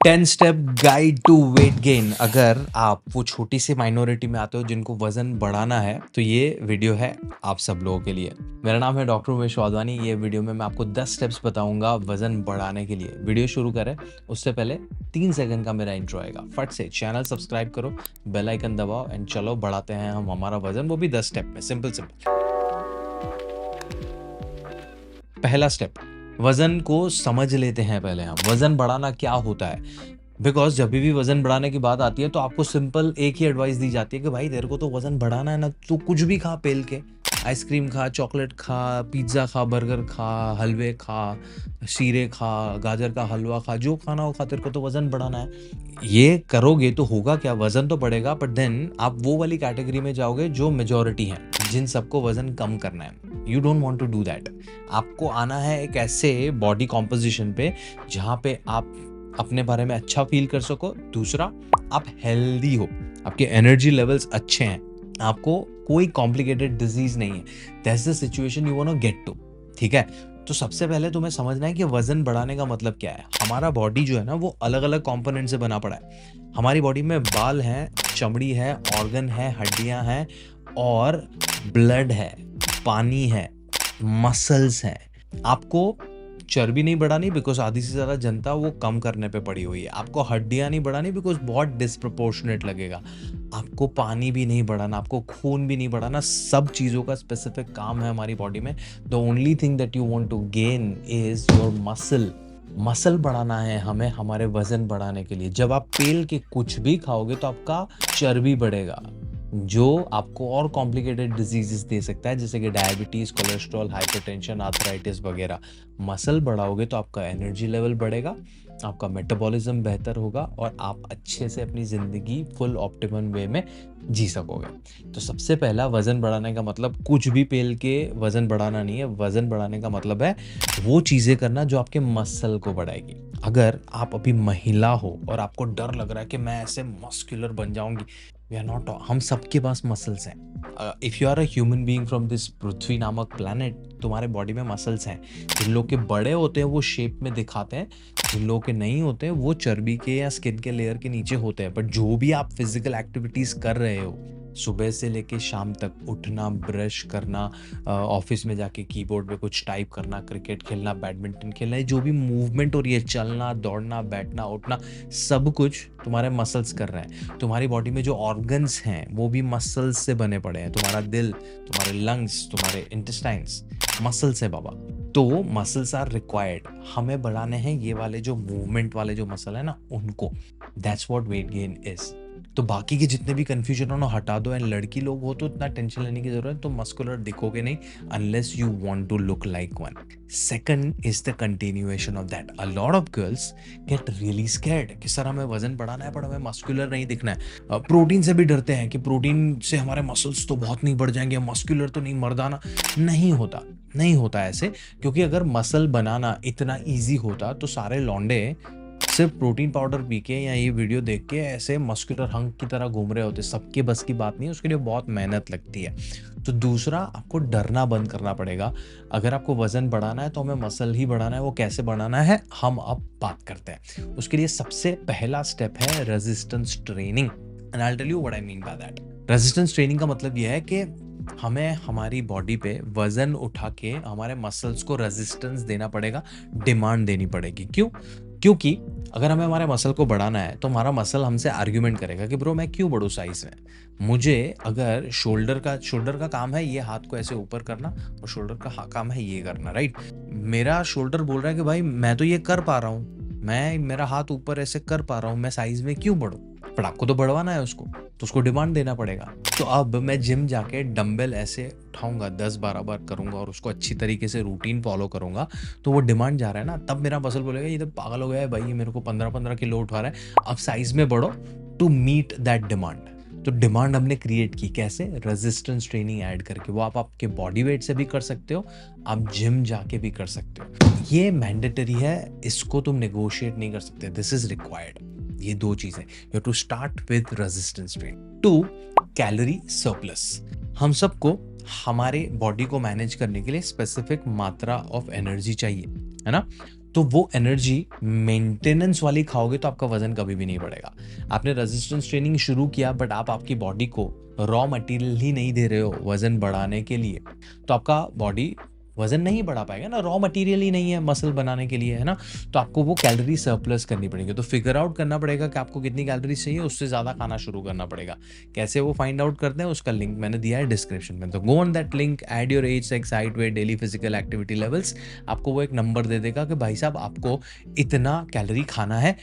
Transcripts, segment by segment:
10 step guide to weight gain. अगर आप वो छोटी सी माइनॉरिटी में आते हो जिनको वजन बढ़ाना है तो ये वीडियो है आप सब लोगों के लिए। मेरा नाम है डॉक्टर उमेश वाधवानी। ये वीडियो में मैं आपको 10 स्टेप्स बताऊंगा वजन बढ़ाने के लिए। वीडियो शुरू करें उससे पहले 3 सेकंड का मेरा इंट्रो आएगा। फट से चैनल सब्सक्राइब करो, बेल आइकन दबाओ एंड चलो बढ़ाते हैं हम हमारा वजन, वो भी 10 स्टेप में। Simple simple. पहला स्टेप, वजन को समझ लेते हैं पहले हम। वजन बढ़ाना क्या होता है? बिकॉज जब भी वजन बढ़ाने की बात आती है तो आपको सिंपल एक ही एडवाइस दी जाती है कि भाई तेरे को तो वजन बढ़ाना है ना, तो कुछ भी खा, पेल के आइसक्रीम खा, चॉकलेट खा, पिज्ज़ा खा, बर्गर खा, हलवे खा, शीरे खा, गाजर का हलवा खा, जो खाना हो खा, तेरे को तो वजन बढ़ाना है। ये करोगे तो होगा क्या? वजन तो बढ़ेगा, बट देन आप वो वाली कैटेगरी में जाओगे जो मेजोरिटी है, जिन सबको वजन कम करना है। You don't want to do that. आपको आना है एक ऐसे बॉडी कॉम्पोजिशन पे जहाँ पे आप अपने बारे में अच्छा फील कर सको। दूसरा, आप हेल्दी हो, आपके एनर्जी लेवल्स अच्छे हैं, आपको कोई कॉम्प्लिकेटेड डिजीज नहीं है। That's the situation you want to get to. ठीक है? तो सबसे पहले तुम्हें समझना है कि वजन बढ़ाने का मतलब क्या है। हमारा बॉडी जो है ना, वो अलग अलग कंपोनेंट से बना पड़ा है। हमारी बॉडी में बाल हैं, चमड़ी है, ऑर्गन है, हड्डियां हैं और ब्लड है, पानी है, मसल्स हैं। आपको चर्बी नहीं बढ़ानी बिकॉज आधी से ज्यादा जनता वो कम करने पे पड़ी हुई है। आपको हड्डियां नहीं बढ़ानी बिकॉज बहुत डिस्प्रपोर्शनेट लगेगा। आपको पानी भी नहीं बढ़ाना, आपको खून भी नहीं बढ़ाना। सब चीजों का स्पेसिफिक काम है हमारी बॉडी में। The only thing that you want to gain is your muscle. Muscle बढ़ाना है हमें हमारे वजन बढ़ाने के लिए। जब आप पेल के कुछ भी खाओगे तो आपका चर्बी बढ़ेगा, जो आपको और कॉम्प्लिकेटेड डिजीजेस दे सकता है, जैसे कि डायबिटीज, कोलेस्ट्रॉल, हाइपरटेंशन, आर्थराइटिस वगैरह। मसल बढ़ाओगे तो आपका एनर्जी लेवल बढ़ेगा, आपका मेटाबॉलिज्म बेहतर होगा और आप अच्छे से अपनी ज़िंदगी फुल ऑप्टिमम वे में जी सकोगे। तो सबसे पहला, वज़न बढ़ाने का मतलब कुछ भी पेल के वज़न बढ़ाना नहीं है। वज़न बढ़ाने का मतलब है वो चीज़ें करना जो आपके मसल को बढ़ाएगी। अगर आप अभी महिला हो और आपको डर लग रहा है कि मैं ऐसे मस्कुलर बन जाऊंगी, वी आर नॉट। हम सबके पास मसल्स हैं। If you are a human being from this पृथ्वी नामक प्लैनेट, तुम्हारे बॉडी में मसल्स हैं। जिन लोग के बड़े होते हैं वो शेप में दिखाते हैं, जिन लोगों के नहीं होते हैं वो चर्बी के या स्किन के लेयर के नीचे होते हैं। बट जो भी आप फिजिकल एक्टिविटीज कर रहे हो, सुबह से लेके शाम तक, उठना, ब्रश करना, ऑफिस में जाके कीबोर्ड पे कुछ टाइप करना, क्रिकेट खेलना, बैडमिंटन खेलना, जो भी मूवमेंट हो रही है, चलना, दौड़ना, बैठना, उठना, सब कुछ तुम्हारे मसल्स कर रहे हैं। तुम्हारी बॉडी में जो ऑर्गन्स हैं वो भी मसल्स से बने पड़े हैं। तुम्हारा दिल, तुम्हारे लंग्स, तुम्हारे इंटेस्टाइन्स मसल्स है बाबा। तो मसल्स आर रिक्वायर्ड। हमें बढ़ाने हैं ये वाले जो मूवमेंट वाले जो मसल है ना, उनको। That's what weight gain is. तो बाकी के जितने भी कंफ्यूजन हो ना हटा दो। एंड लड़की लोग हो तो इतना टेंशन लेने की जरूरत है, तो मस्कुलर दिखोगे नहीं unless you want to look like one. Second is the continuation of that. A lot of girls get really scared कि सर हमें वजन बढ़ाना है पर हमें मस्कुलर नहीं दिखना है। प्रोटीन से भी डरते हैं कि प्रोटीन से हमारे मसल्स तो बहुत नहीं बढ़ जाएंगे, मस्कुलर तो नहीं, मर्दाना नहीं होता। नहीं होता ऐसे, क्योंकि अगर मसल बनाना इतना ईजी होता तो सारे लौंडे सिर्फ प्रोटीन पाउडर पी के या ये वीडियो देख के ऐसे मस्कुलर हंक की तरह घूम रहे होते। सबके बस की बात नहीं है, उसके लिए बहुत मेहनत लगती है। तो दूसरा, आपको डरना बंद करना पड़ेगा। अगर आपको वजन बढ़ाना है तो हमें मसल ही बढ़ाना है। वो कैसे बढ़ाना है हम अब बात करते हैं। उसके लिए सबसे पहला स्टेप है resistance training. And I will tell you what I mean by that. Resistance training का मतलब यह है कि हमें हमारी बॉडी पे वजन उठा के हमारे मसल्स को रेजिस्टेंस देना पड़ेगा, डिमांड देनी पड़ेगी। क्यों? क्योंकि अगर हमें हमारे मसल को बढ़ाना है तो हमारा मसल हमसे आर्ग्यूमेंट करेगा कि ब्रो मैं क्यों बढ़ूं साइज में। मुझे अगर शोल्डर का काम है ये हाथ को ऐसे ऊपर करना और शोल्डर का काम है ये करना, राइट? मेरा शोल्डर बोल रहा है कि भाई मैं तो ये कर पा रहा हूँ, मैं मेरा हाथ ऊपर ऐसे कर पा रहा हूँ, मैं साइज में क्यों बढ़ूं? पर आपको तो बढ़वाना है उसको, तो उसको डिमांड देना पड़ेगा। तो अब मैं जिम जाके डंबल ऐसे उठाऊंगा, 10-12 बार करूंगा और उसको अच्छी तरीके से रूटीन फॉलो करूंगा, तो वो डिमांड जा रहा है ना। तब मेरा मसल बोलेगा ये तो पागल हो गया है भाई, ये मेरे को 15-15 किलो उठा रहा है, अब साइज में बढ़ो टू मीट दैट डिमांड। तो डिमांड हमने क्रिएट की कैसे? रेजिस्टेंस ट्रेनिंग ऐड करके। वो आप आपके बॉडी वेट से भी कर सकते हो, आप जिम जाके भी कर सकते हो। ये मैंडेटरी है, इसको तुम नेगोशिएट नहीं कर सकते। This is required. ये दो चीजें, you have to start with resistance training. 2, calorie surplus. हम सबको हमारे बॉडी को मैनेज करने के लिए स्पेसिफिक मात्रा ऑफ एनर्जी चाहिए, है ना? तो वो एनर्जी मेंटेनेंस वाली खाओगे तो आपका वजन कभी भी नहीं बढ़ेगा। आपने रेजिस्टेंस ट्रेनिंग शुरू किया बट आप आपकी बॉडी को रॉ मटेरियल ही नहीं दे रहे हो वजन बढ़ाने के लिए, तो आपका बॉडी वजन नहीं बढ़ा पाएगा ना, रॉ मटेरियल ही नहीं है मसल बनाने के लिए, है ना। तो आपको वो कैलोरी सरप्लस करनी पड़ेगी, तो फिगर आउट करना पड़ेगा कि आपको कितनी कैलोरीज चाहिए, उससे ज़्यादा खाना शुरू करना पड़ेगा। कैसे वो फाइंड आउट करते हैं उसका लिंक मैंने दिया है डिस्क्रिप्शन में, तो go on that link, add your age, sex, height, weight, daily physical activity levels. आपको वो एक नंबर दे देगा कि भाई साहब आपको इतना कैलोरी खाना है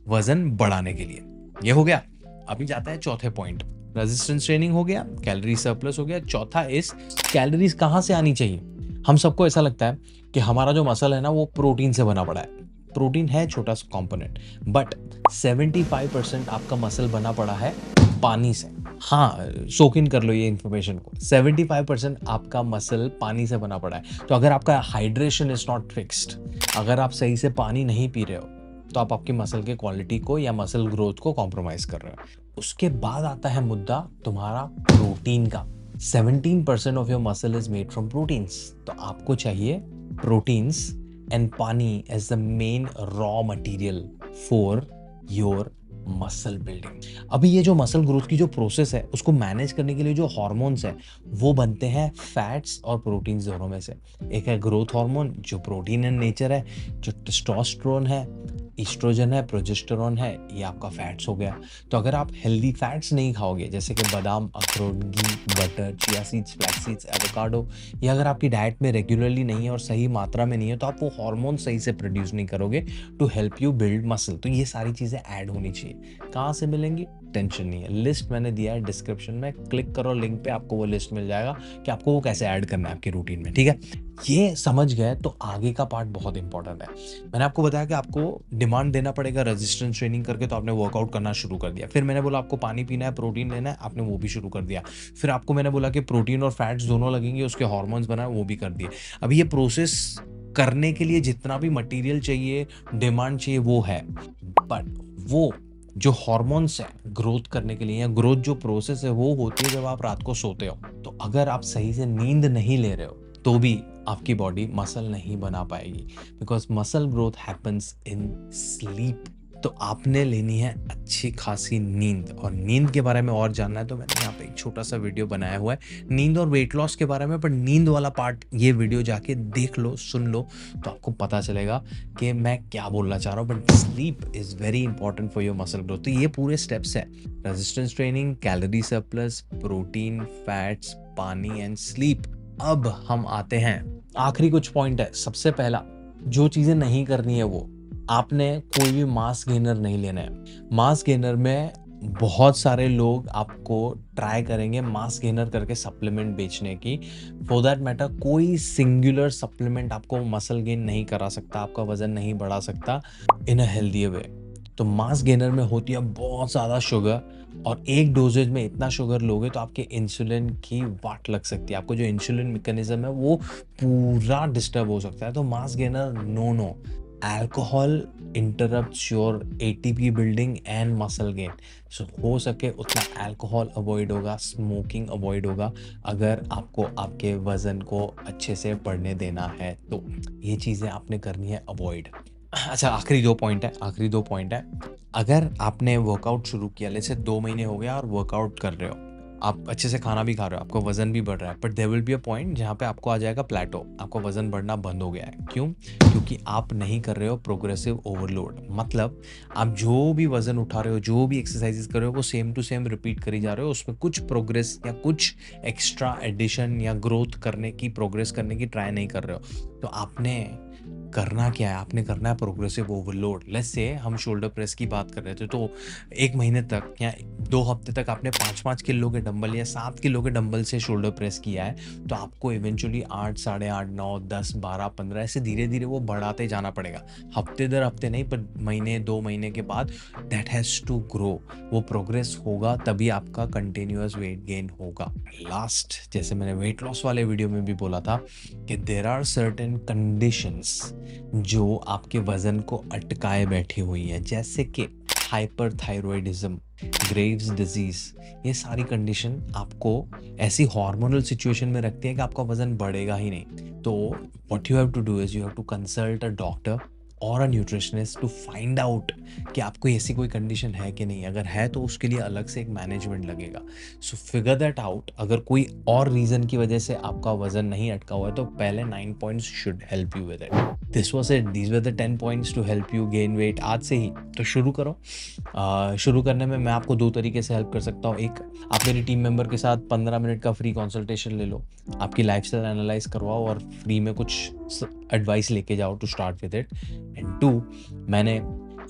वजन बढ़ाने के लिए। ये हो गया। अभी जाता है चौथे पॉइंट। रेजिस्टेंस ट्रेनिंग हो गया, कैलोरी सरप्लस हो गया, चौथा इस कैलोरीज कहाँ से आनी चाहिए। हम सबको ऐसा लगता है कि हमारा जो मसल है ना वो प्रोटीन से बना पड़ा है। प्रोटीन है छोटा सा कंपोनेंट, बट 75% आपका मसल बना पड़ा है पानी से। हाँ, सोक इन कर लो ये इन्फॉर्मेशन को, 75% आपका मसल पानी से बना पड़ा है। तो अगर आपका हाइड्रेशन इज नॉट फिक्स्ड, अगर आप सही से पानी नहीं पी रहे हो, तो आप आपकी मसल के क्वालिटी को या मसल ग्रोथ को कॉम्प्रोमाइज कर रहे हो। उसके बाद आता है मुद्दा तुम्हारा प्रोटीन का। 17% of your muscle is made from proteins, तो आपको चाहिए proteins and pani as the main raw material for your muscle building. अभी ये जो मसल ग्रोथ की जो प्रोसेस है उसको मैनेज करने के लिए जो हार्मोन्स है वो बनते हैं फैट्स और प्रोटीन्स दोनों में से। एक है ग्रोथ हार्मोन जो प्रोटीन इन नेचर है, जो टेस्टोस्टेरोन है, ईस्ट्रोजन है, प्रोजेस्टेरोन है, ये आपका फैट्स हो गया। तो अगर आप हेल्दी फैट्स नहीं खाओगे जैसे कि बादाम, अखरोट, घी, butter, chia seeds, flax seeds, avocado, ये अगर आपकी डाइट में रेगुलरली नहीं है और सही मात्रा में नहीं है, तो आप वो हार्मोन सही से प्रोड्यूस नहीं करोगे to help you build muscle. तो ये सारी चीज़ें ऐड होनी चाहिए। कहाँ से मिलेंगी, टेंशन नहीं है, लिस्ट मैंने दिया है डिस्क्रिप्शन में, क्लिक करो लिंक पे, आपको वो लिस्ट मिल जाएगा कि आपको वो कैसे ऐड करना है आपके रूटीन में। ठीक है, ये समझ गए तो आगे का पार्ट बहुत इंपॉर्टेंट है। मैंने आपको बताया कि आपको डिमांड देना पड़ेगा रेजिस्टेंस ट्रेनिंग करके, तो आपने वर्कआउट करना शुरू कर दिया। फिर मैंने बोला आपको पानी पीना है, प्रोटीन लेना है, आपने वो भी शुरू कर दिया। फिर आपको मैंने बोला कि प्रोटीन और फैट्स दोनों लगेंगे, उसके हार्मोन्स बनाए, वो भी कर दिए। अभी ये प्रोसेस करने के लिए जितना भी मटेरियल चाहिए, डिमांड चाहिए, वो है, बट वो जो हार्मोन्स है ग्रोथ करने के लिए या ग्रोथ जो प्रोसेस है वो होती है जब आप रात को सोते हो। तो अगर आप सही से नींद नहीं ले रहे हो तो भी आपकी बॉडी मसल नहीं बना पाएगी, because muscle growth happens in sleep. तो आपने लेनी है अच्छी खासी नींद, और नींद के बारे में और जानना है तो मैंने यहाँ पे एक छोटा सा वीडियो बनाया हुआ है नींद और वेट लॉस के बारे में, पर नींद वाला पार्ट ये वीडियो जाके देख लो, सुन लो, तो आपको पता चलेगा कि मैं क्या बोलना चाह रहा हूँ। But sleep is very important for your muscle growth. तो ये पूरे स्टेप्स है, resistance training, calorie surplus, protein, fats, पानी एंड स्लीप। अब हम आते हैं आखिरी कुछ पॉइंट है। सबसे पहला जो चीज़ें नहीं करनी है वो, आपने कोई भी मास गेनर नहीं लेना है। मास गेनर में बहुत सारे लोग आपको ट्राई करेंगे मास गेनर करके सप्लीमेंट बेचने की। फॉर दैट मैटर कोई सिंगुलर सप्लीमेंट आपको मसल गेन नहीं करा सकता, आपका वजन नहीं बढ़ा सकता इन अ हेल्दी वे। तो मास गेनर में होती है बहुत ज़्यादा शुगर, और एक डोजेज में इतना शुगर लोगे तो आपके इंसुलिन की वाट लग सकती है, आपको जो इंसुलिन मैकेनिज्म है वो पूरा डिस्टर्ब हो सकता है। तो mass gainer no. Alcohol interrupts your ATP building and muscle gain. So हो सके उतना अल्कोहल अवॉइड होगा, स्मोकिंग अवॉइड होगा, अगर आपको आपके वजन को अच्छे से बढ़ने देना है तो ये चीज़ें आपने करनी है अवॉइड। अच्छा, आखिरी दो पॉइंट है। अगर आपने वर्कआउट शुरू किया, जैसे 2 महीने हो गया और वर्कआउट कर रहे हो, आप अच्छे से खाना भी खा रहे हो, आपका वजन भी बढ़ रहा है, but there will be a point जहाँ पे आपको आ जाएगा प्लेटो, आपका वजन बढ़ना बंद हो गया है। क्यों? क्योंकि आप नहीं कर रहे हो प्रोग्रेसिव ओवरलोड। मतलब आप जो भी वजन उठा रहे हो, जो भी एक्सरसाइजेस कर रहे हो, वो सेम टू सेम रिपीट करी जा रहे हो, उसमें कुछ प्रोग्रेस या कुछ एक्स्ट्रा एडिशन या ग्रोथ करने की, प्रोग्रेस करने की ट्राई नहीं कर रहे हो। तो आपने करना क्या है, आपने करना है प्रोग्रेसिव ओवरलोड। लेट्स से हम शोल्डर प्रेस की बात कर रहे थे, तो 1 महीने तक या 2 हफ्ते तक आपने 5-5 किलो के डंबल या 7 किलो के डंबल से शोल्डर प्रेस किया है, तो आपको इवेंचुअली 8, 8.5, 9, 10, 12, 15 ऐसे धीरे धीरे वो बढ़ाते जाना पड़ेगा। हफ्ते दर हफ्ते नहीं, पर महीने 2 महीने के बाद दैट हैज़ टू ग्रो। वो प्रोग्रेस होगा तभी आपका कंटिन्यूअस वेट गेन होगा। लास्ट, जैसे मैंने वेट लॉस वाले वीडियो में भी बोला था कि देयर आर सर्टेन कंडीशंस जो आपके वजन को अटकाए बैठी हुई है, जैसे कि हाइपरथायरॉयडिज्म, ग्रेव्स डिजीज। ये सारी कंडीशन आपको ऐसी हार्मोनल सिचुएशन में रखती है कि आपका वजन बढ़ेगा ही नहीं। तो what you have to do is you have to consult a doctor, और a nutritionist to find out कि आपको ऐसी कोई कंडीशन है कि नहीं। अगर है तो उसके लिए अलग से एक मैनेजमेंट लगेगा। So figure that out. अगर कोई और रीज़न की वजह से आपका वज़न नहीं अटका हुआ है तो पहले 9 points should help you with it. This was it, these were the 10 points to help you gain weight आज से ही। तो शुरू करो। शुरू करने में मैं आपको 2 तरीके से हेल्प कर सकता हूँ। एक, आप मेरी टीम मेंबर के साथ 15 मिनट का फ्री कंसल्टेशन ले लो। आपकी लाइफ़स्टाइल एनालाइज़ करवाओ और फ्री में कुछ एडवाइस लेके जाओ to start with it. And 2, मैंने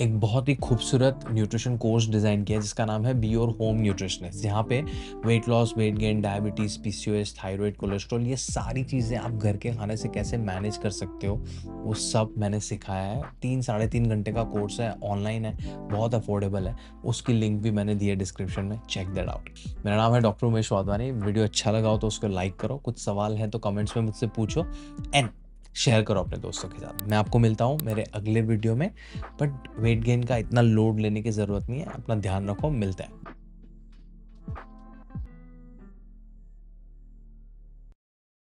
एक बहुत ही खूबसूरत न्यूट्रिशन कोर्स डिज़ाइन किया है जिसका नाम है बी योर होम न्यूट्रिशनिस्ट, जहाँ पे weight loss, weight gain, diabetes, PCOS, thyroid, cholesterol, ये सारी चीज़ें आप घर के खाने से कैसे मैनेज कर सकते हो वो सब मैंने सिखाया है। 3 साढ़े 3 घंटे का कोर्स है, ऑनलाइन है, बहुत अफोर्डेबल है। उसकी लिंक भी मैंने दी है डिस्क्रिप्शन में, चेक दैट आउट। मेरा नाम है डॉक्टर उमेश वाधवानी। वीडियो अच्छा लगा हो तो उसको लाइक करो, कुछ सवाल हैं तो कमेंट्स में मुझसे पूछो एंड शेयर करो अपने दोस्तों के साथ। मैं आपको मिलता हूँ मेरे अगले वीडियो में। बट वेट गेन का इतना लोड लेने की ज़रूरत नहीं है। अपना ध्यान रखो, मिलते हैं।